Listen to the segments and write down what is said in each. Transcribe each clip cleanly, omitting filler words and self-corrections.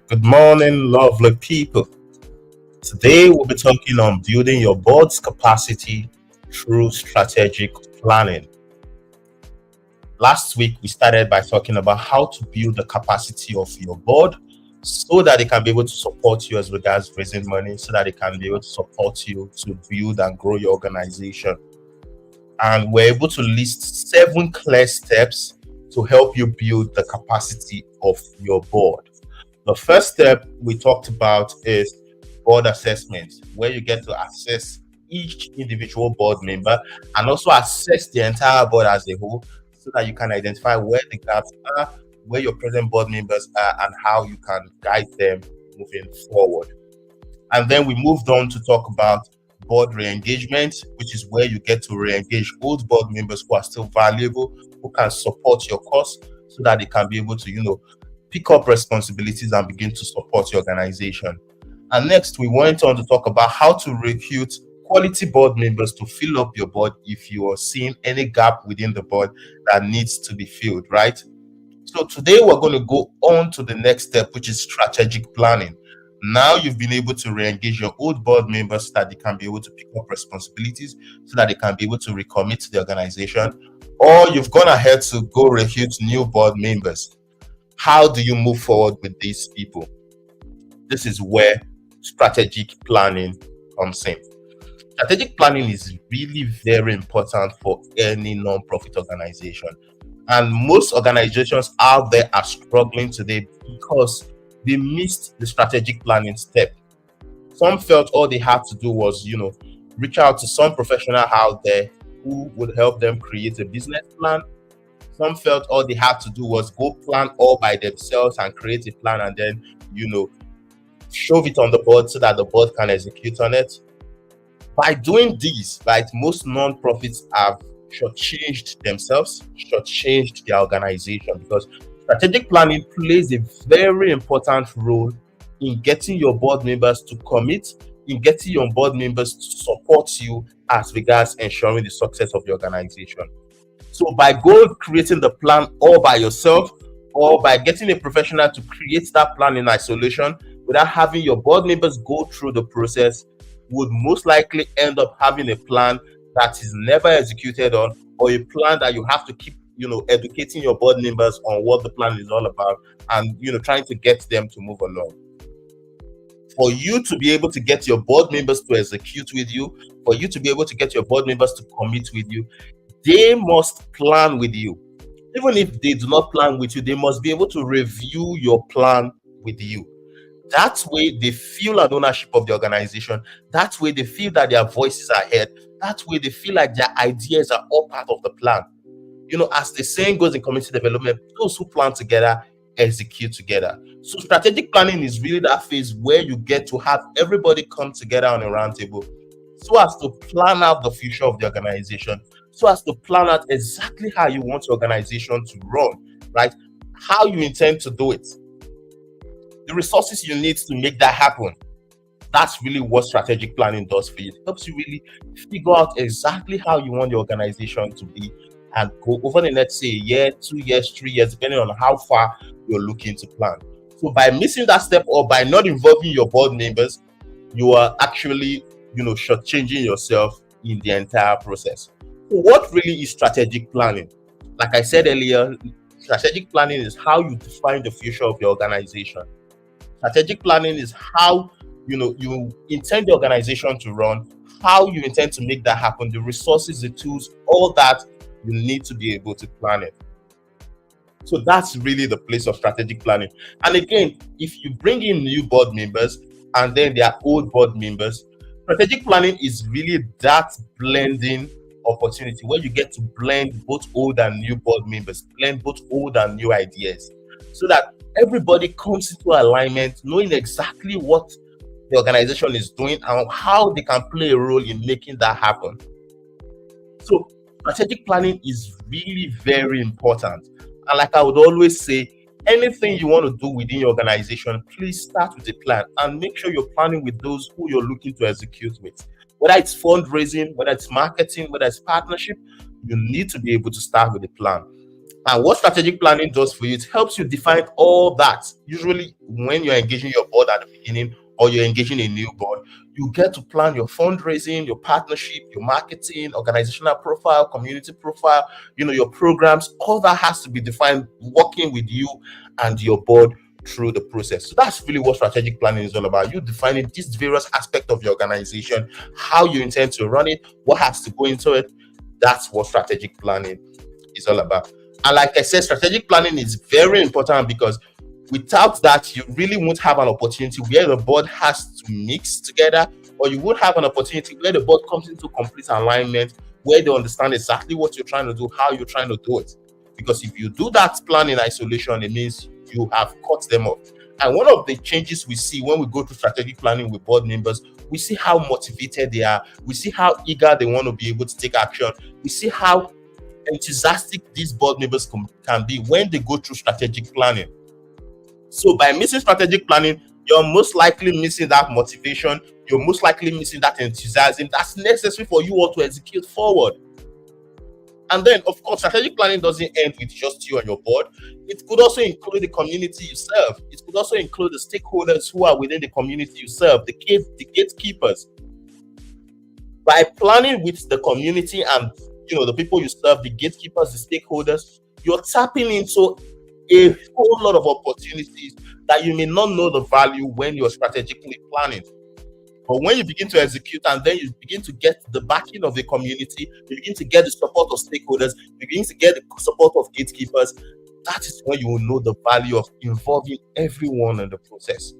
Good morning, lovely people. Today we'll be talking on building your board's capacity through strategic planning. Last week we started by talking about how to build the capacity of your board so that they can be able to support you as regards raising money, so that they can be able to support you to build and grow your organization. And we're able to list 7 clear steps to help you build the capacity of your board. The first step we talked about is board assessment, where you get to assess each individual board member and also assess the entire board as a whole so that you can identify where the gaps are, where your present board members are, and how you can guide them moving forward. And then we moved on to talk about board re-engagement, which is where you get to re-engage old board members who are still valuable, who can support your cause so that they can be able to, pick up responsibilities and begin to support your organization. And next, we went on to talk about how to recruit quality board members to fill up your board if you are seeing any gap within the board that needs to be filled, right? So today we're going to go on to the next step, which is strategic planning. Now you've been able to re-engage your old board members so that they can be able to pick up responsibilities, so that they can be able to recommit to the organization, or you've gone ahead to go recruit new board members. How do you move forward with these people? This is where strategic planning comes in. Strategic planning is really very important for any non-profit organization. And most organizations out there are struggling today because they missed the strategic planning step. Some felt all they had to do was, reach out to some professional out there who would help them create a business plan. Some felt all they had to do was go plan all by themselves and create a plan and then, shove it on the board so that the board can execute on it. By doing this, right, most non-profits have shortchanged themselves, shortchanged their organization, because strategic planning plays a very important role in getting your board members to commit, in getting your board members to support you as regards ensuring the success of the organization. So by creating the plan all by yourself, or by getting a professional to create that plan in isolation without having your board members go through the process, would most likely end up having a plan that is never executed on, or a plan that you have to keep, educating your board members on what the plan is all about and, trying to get them to move along. For you to be able to get your board members to execute with you, for you to be able to get your board members to commit with you, they must plan with you. Even if they do not plan with you, they must be able to review your plan with you. That way they feel an ownership of the organization. That way they feel that their voices are heard. That way they feel like their ideas are all part of the plan. As the saying goes in community development, those who plan together execute together. So strategic planning is really that phase where you get to have everybody come together on a round table so as to plan out the future of the organization, so as to plan out exactly how you want your organization to run, right? How you intend to do it, the resources you need to make that happen. That's really what strategic planning does for you. It helps you really figure out exactly how you want your organization to be and go over the next, say, a year, 2 years, 3 years, depending on how far you're looking to plan. So by missing that step or by not involving your board members, you are actually, shortchanging yourself in the entire process. So what really is strategic planning? Like I said earlier, strategic planning is how you define the future of your organization. Strategic planning is how you intend the organization to run, how you intend to make that happen, the resources, the tools, all that you need to be able to plan it. So that's really the place of strategic planning. And again, if you bring in new board members and then they are old board members, strategic planning is really that blending opportunity where you get to blend both old and new board members, blend both old and new ideas, so that everybody comes into alignment, knowing exactly what the organization is doing and how they can play a role in making that happen. So strategic planning is really very important. And like I would always say, anything you want to do within your organization, please start with a plan and make sure you're planning with those who you're looking to execute with. Whether it's fundraising, whether it's marketing, whether it's partnership, you need to be able to start with a plan. And what strategic planning does for you, it helps you define all that. Usually, when you're engaging your board at the beginning or you're engaging a new board, you get to plan your fundraising, your partnership, your marketing, organizational profile, community profile, your programs. All that has to be defined working with you and your board through the process. So that's really what strategic planning is all about. You defining these various aspects of your organization, how you intend to run it, what has to go into it. That's what strategic planning is all about. And like I said, strategic planning is very important because without that, you really won't have an opportunity where the board has to mix together, or you won't have an opportunity where the board comes into complete alignment, where they understand exactly what you're trying to do, how you're trying to do it. Because if you do that plan in isolation, it means you have cut them off. And one of the changes we see when we go through strategic planning with board members, we see how motivated they are. We see how eager they want to be able to take action. We see how enthusiastic these board members can be when they go through strategic planning. So by missing strategic planning, you're most likely missing that motivation. You're most likely missing that enthusiasm that's necessary for you all to execute forward. And then, of course, strategic planning doesn't end with just you and your board. It could also include the community you serve. It could also include the stakeholders who are within the community you serve, the gatekeepers. By planning with the community and the people you serve, the gatekeepers, the stakeholders, you're tapping into a whole lot of opportunities that you may not know the value when you're strategically planning. But when you begin to execute and then you begin to get the backing of the community, you begin to get the support of stakeholders, you begin to get the support of gatekeepers, that is when you will know the value of involving everyone in the process.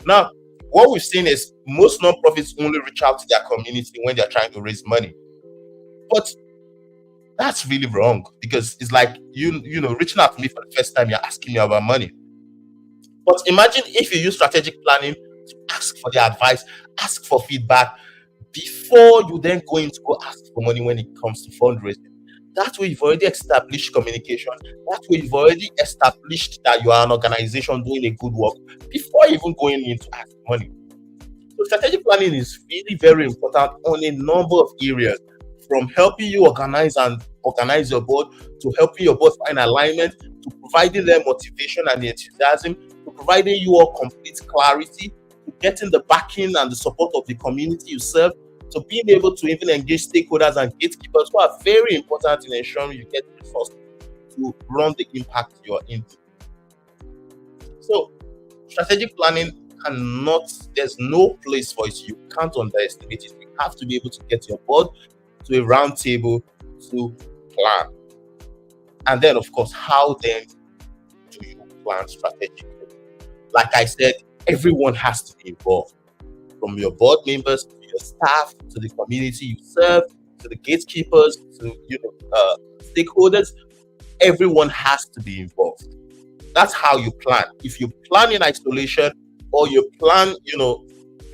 Now, what we've seen is most nonprofits only reach out to their community when they're trying to raise money. But that's really wrong, because it's like reaching out to me for the first time, you're asking me about money. But imagine if you use strategic planning to ask for the advice, ask for feedback before you then go ask for money when it comes to fundraising. That way you've already established communication. That way you've already established that you are an organization doing a good work before even going in to ask for money. So strategic planning is really very important on a number of areas, from helping you organize your board, to helping your board find alignment, to providing them motivation and enthusiasm, to providing you all complete clarity, to getting the backing and the support of the community you serve, to being able to even engage stakeholders and gatekeepers who are very important in ensuring you get resources to run the impact you're into. So strategic planning there's no place for it. You can't underestimate it. You have to be able to get your board to a round table to plan. And then, of course, how then do you plan strategically? Like I said, everyone has to be involved, from your board members to your staff to the community you serve to the gatekeepers to stakeholders. Everyone has to be involved. That's how you plan. If you plan in isolation, or you plan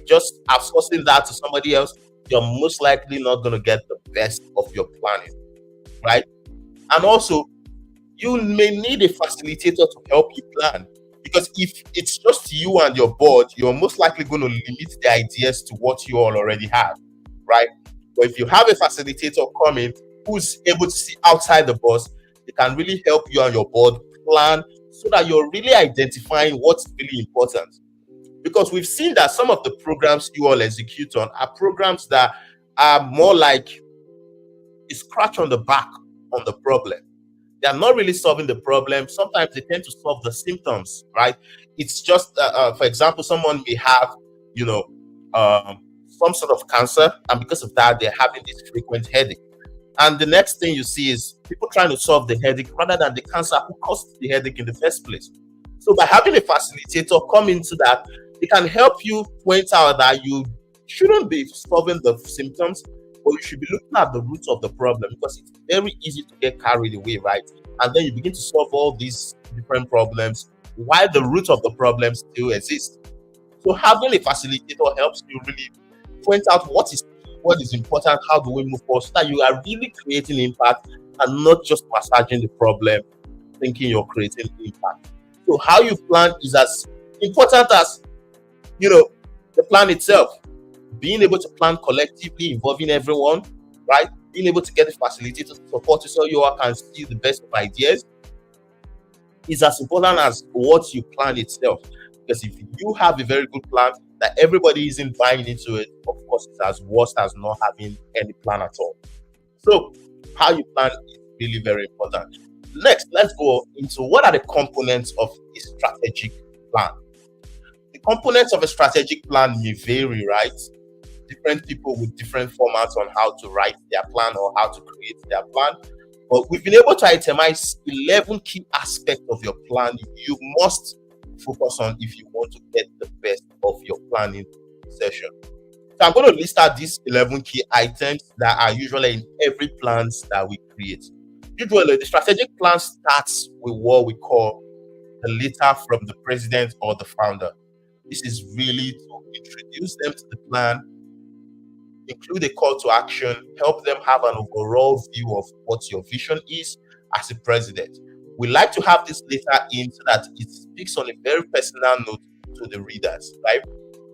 just outsourcing that to somebody else, you're most likely not going to get the best of your planning, right? And also, you may need a facilitator to help you plan, because if it's just you and your board, you're most likely going to limit the ideas to what you all already have, right? But if you have a facilitator coming who's able to see outside the box, they can really help you and your board plan, so that you're really identifying what's really important. Because we've seen that some of the programs you all execute on are programs that are more like a scratch on the back on the problem. They are not really solving the problem. Sometimes they tend to solve the symptoms, right? It's just, for example, someone may have, some sort of cancer, and because of that, they're having this frequent headache. And the next thing you see is people trying to solve the headache rather than the cancer who caused the headache in the first place. So by having a facilitator come into that, it can help you point out that you shouldn't be solving the symptoms, but you should be looking at the roots of the problem, because it's very easy to get carried away, right? And then you begin to solve all these different problems while the root of the problem still exists. So having a facilitator helps you really point out what is important, how do we move forward, so that you are really creating impact and not just massaging the problem, thinking you're creating impact. So how you plan is as important as the plan itself. Being able to plan collectively, involving everyone, right? Being able to get the facilitators to support you so you all can see the best of ideas. is as important as what you plan itself. Because if you have a very good plan that everybody isn't buying into it, of course, it's as worse as not having any plan at all. So, how you plan is really very important. Next, let's go into what are the components of a strategic plan. The components of a strategic plan may vary, right? Different people with different formats on how to write their plan or how to create their plan. But we've been able to itemize 11 key aspects of your plan you must focus on if you want to get the best of your planning session. So I'm going to list out these 11 key items that are usually in every plans that we create. Usually, the strategic plan starts with what we call the letter from the president or the founder. This is really to introduce them to the plan, include a call to action, help them have an overall view of what your vision is as a president. We like to have this letter in so that it speaks on a very personal note to the readers, right?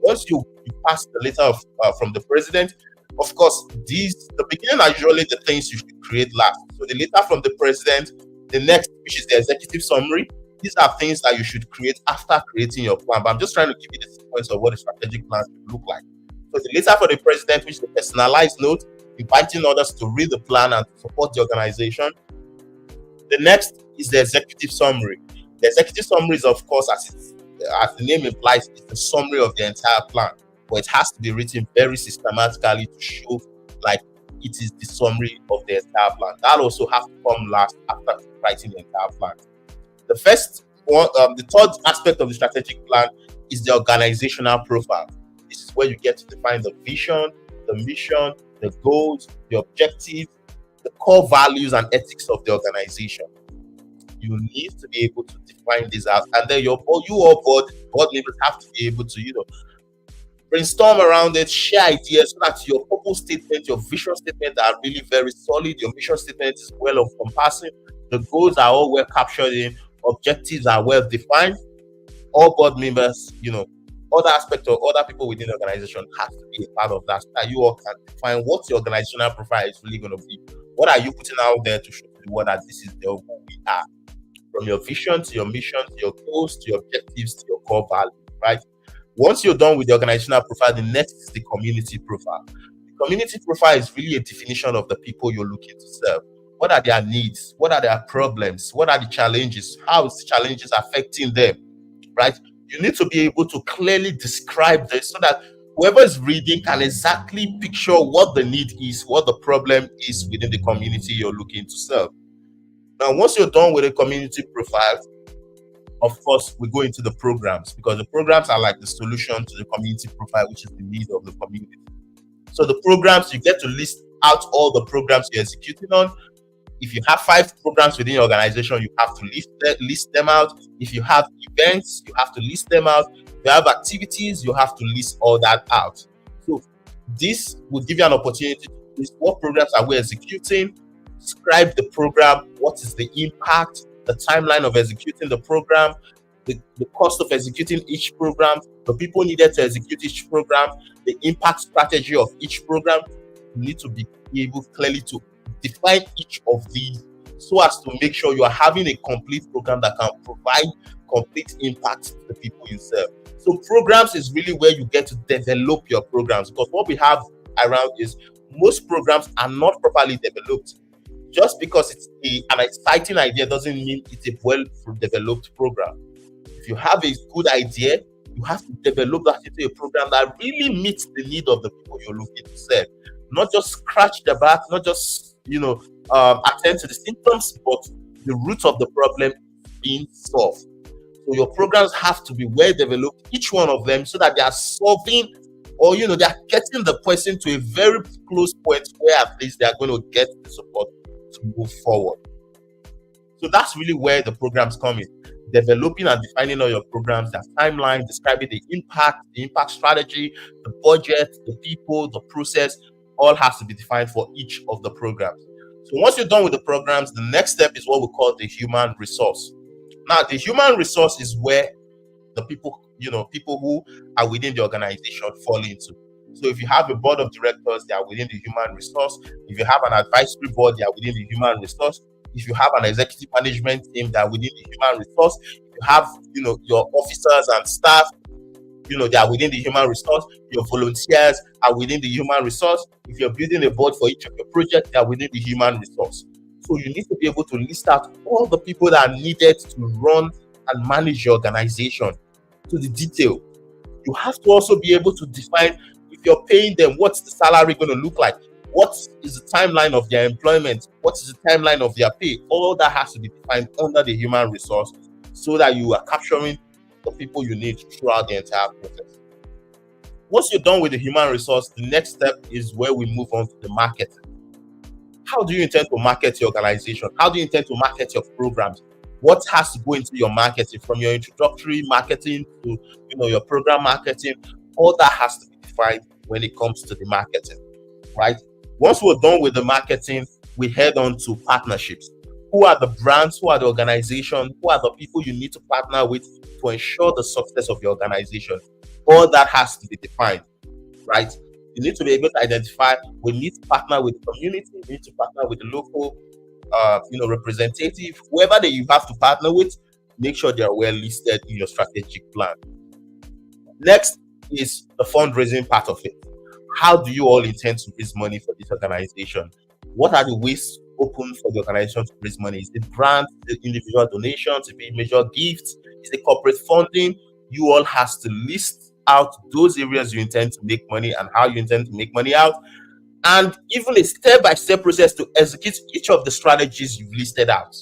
Once you pass the letter from the president, of course, the beginning are usually the things you should create last. So the letter from the president, the next, which is the executive summary, these are things that you should create after creating your plan. But I'm just trying to give you the sequence of what a strategic plan should look like. So the letter for the president, which is a personalized note, inviting others to read the plan and to support the organization. The next is the executive summary. The executive summary is, of course, as the name implies, it's the summary of the entire plan. But it has to be written very systematically to show like it is the summary of the entire plan. That also has to come last after writing the entire plan. The first one, the third aspect of the strategic plan is the organizational profile. This is where you get to define the vision, the mission, the goals, the objectives, the core values and ethics of the organization. You need to be able to define these out, and then you all board members have to be able to, brainstorm around it, share ideas so that your purpose statement, your vision statement are really very solid. Your mission statement is well encompassing. The goals are all well captured in, objectives are well defined. All board members, other aspects or other people within the organization have to be a part of that, so that you all can define what your organizational profile is really going to be. What are you putting out there to show the world that this is who we are? From your vision to your mission, to your goals, to your objectives, to your core values, right? Once you're done with the organizational profile, the next is the community profile. The community profile is really a definition of the people you're looking to serve. What are their needs? What are their problems? What are the challenges? How is the challenges affecting them, right? You need to be able to clearly describe this so that whoever is reading can exactly picture what the need is, what the problem is within the community you're looking to serve. Now, once you're done with a community profile, of course, we go into the programs, because the programs are like the solution to the community profile, which is the need of the community. So the programs, you get to list out all the programs you're executing on. If you have 5 programs within your organization, you have to list them out. If you have events, you have to list them out. If you have activities, you have to list all that out. So this will give you an opportunity to list what programs are we executing, describe the program, what is the impact, the timeline of executing the program, the cost of executing each program, the people needed to execute each program, the impact strategy of each program. You need to be able clearly to define each of these so as to make sure you are having a complete program that can provide complete impact to the people you serve. So programs is really where you get to develop your programs, because what we have around is most programs are not properly developed. Just because it's an exciting idea doesn't mean it's a well-developed program. If you have a good idea, you have to develop that into a program that really meets the need of the people you're looking to serve. Not just scratch the back, not just attend to the symptoms, but the root of the problem being solved. So your programs have to be well developed, each one of them, so that they are solving, or they are getting the person to a very close point where at least they are going to get the support to move forward. So that's really where the programs come in. Developing and defining all your programs, their timeline, describing the impact strategy, the budget, the people, the process, all has to be defined for each of the programs. So once you're done with the programs, the next step is what we call the human resource. Now, the human resource is where the people who are within the organization fall into. So if you have a board of directors, they are within the human resource. If you have an advisory board, they are within the human resource. if you have an executive management team that within the human resource, you have, your officers and staff, they are within the human resource. Your volunteers are within the human resource. If you're building a board for each of your projects, they are within the human resource. So you need to be able to list out all the people that are needed to run and manage your organization to the detail. You have to also be able to define, if you're paying them, what's the salary going to look like? What is the timeline of their employment? What is the timeline of their pay? All that has to be defined under the human resource so that you are capturing the people you need throughout the entire process. Once you're done with the human resource, the next step is where we move on to the marketing. How do you intend to market your organization? How do you intend to market your programs? What has to go into your marketing, from your introductory marketing to your program marketing? All that has to be defined when it comes to the marketing, right? Once we're done with the marketing, we head on to partnerships. Who are the brands? Who are the organization? Who are the people you need to partner with to ensure the success of your organization? All that has to be defined, right? You need to be able to identify, we need to partner with the community, we need to partner with the local representative, whoever that you have to partner with. Make sure they are well listed in your strategic plan. Next is the fundraising part of it. How do you all intend to raise money for this organization? What are the ways open for the organization to raise money? Is it grants, is it individual donations, is it major gifts, is it corporate funding? You all has to list out those areas you intend to make money and how you intend to make money out, and even a step-by-step process to execute each of the strategies you've listed out.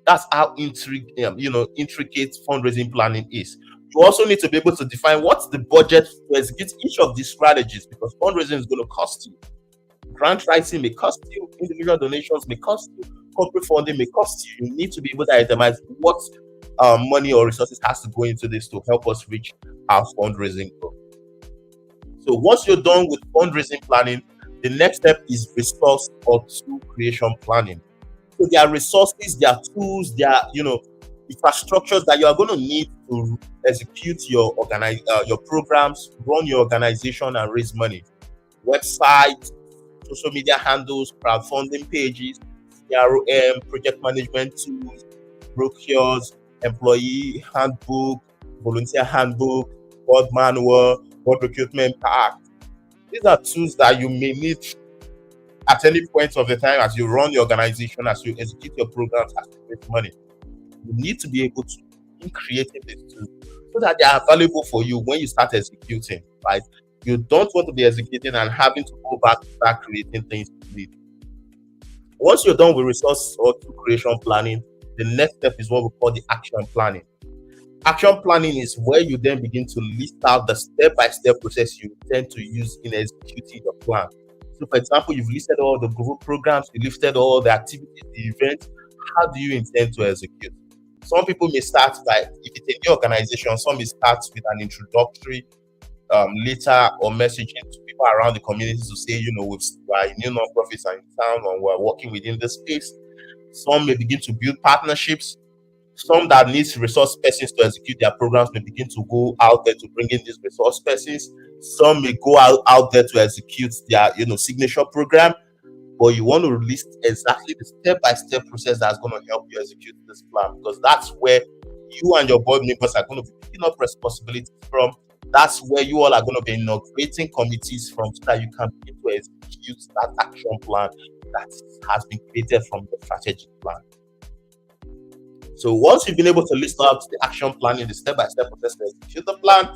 That's how intricate fundraising planning is. You also need to be able to define what's the budget to execute each of these strategies, because fundraising is going to cost you. Grant writing may cost you, individual donations may cost you, corporate funding may cost you. You need to be able to itemize what money or resources has to go into this to help us reach our fundraising goal. So once you're done with fundraising planning, the next step is resource or tool creation planning. So there are resources, there are tools, there are infrastructures that you are going to need to execute your programs, run your organization, and raise money. Website, social media handles, crowdfunding pages, CRM, project management tools, brochures, employee handbook, volunteer handbook, board manual, board recruitment pack. These are tools that you may need at any point of the time as you run your organization, as you execute your programs, as you raise money. You need to be able to be creating these tools so that they are available for you when you start executing, right? You don't want to be executing and having to go back to start creating things you need. Once you're done with resource or tool creation planning, the next step is what we call the action planning. Action planning is where you then begin to list out the step-by-step process you intend to use in executing your plan. So, for example, you've listed all the group programs, you listed all the activities, the events. How do you intend to execute? Some people may start by, if it's a new organization, some may start with an introductory letter or messaging to people around the community to say, we are new non-profits are in town and we're working within the space. Some may begin to build partnerships. Some that needs resource persons to execute their programs may begin to go out there to bring in these resource persons. Some may go out there to execute their signature program. But you want to list exactly the step-by-step process that's going to help you execute this plan, because that's where you and your board members are going to be picking up responsibilities from. That's where you all are going to be inaugurating committees from, so that you can begin to execute that action plan that has been created from the strategic plan. So once you've been able to list out the action plan in the step-by-step process to execute the plan,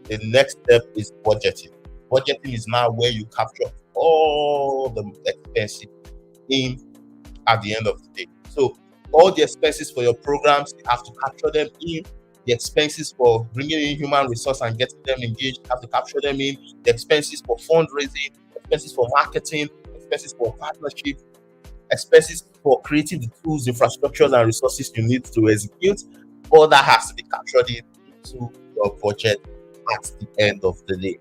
the next step is budgeting. Budgeting is now where you capture all the expenses in at the end of the day. So all the expenses for your programs, you have to capture them in. The expenses for bringing in human resource and getting them engaged, you have to capture them in. The expenses for fundraising, expenses for marketing, expenses for partnership, expenses for creating the tools, infrastructures, and resources you need to execute. All that has to be captured into your budget at the end of the day.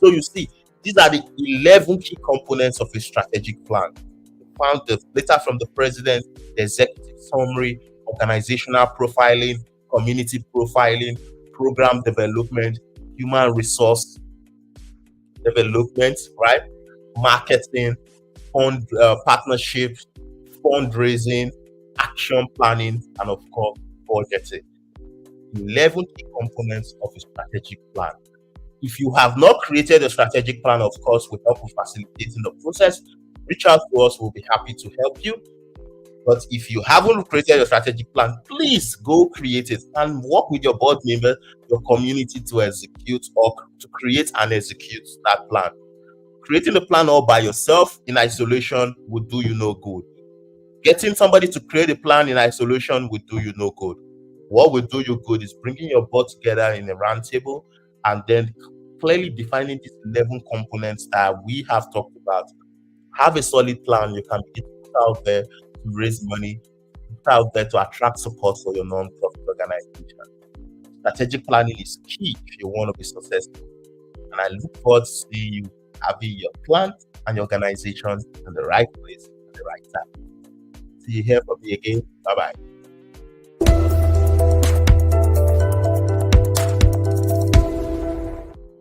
So you see, these are the 11 key components of a strategic plan. You found the letter from the president, the executive summary, organizational profiling, community profiling, program development, human resource development, right? Marketing, fund partnerships, fundraising, action planning, and of course, budgeting. 11 key components of a strategic plan. If you have not created a strategic plan, of course, we help with facilitating the process. Reach out to us, we'll be happy to help you. But if you haven't created a strategic plan, please go create it and work with your board members, your community to execute or to create and execute that plan. Creating the plan all by yourself in isolation would do you no good. Getting somebody to create a plan in isolation would do you no good. What will do you good is bringing your board together in a round table and then clearly defining these 11 components that we have talked about. Have a solid plan. You can begin to put out there to raise money, put out there to attract support for your non-profit organization. Strategic planning is key if you want to be successful. And I look forward to seeing you having your plan and your organization in the right place at the right time. See you here from me again. Bye bye.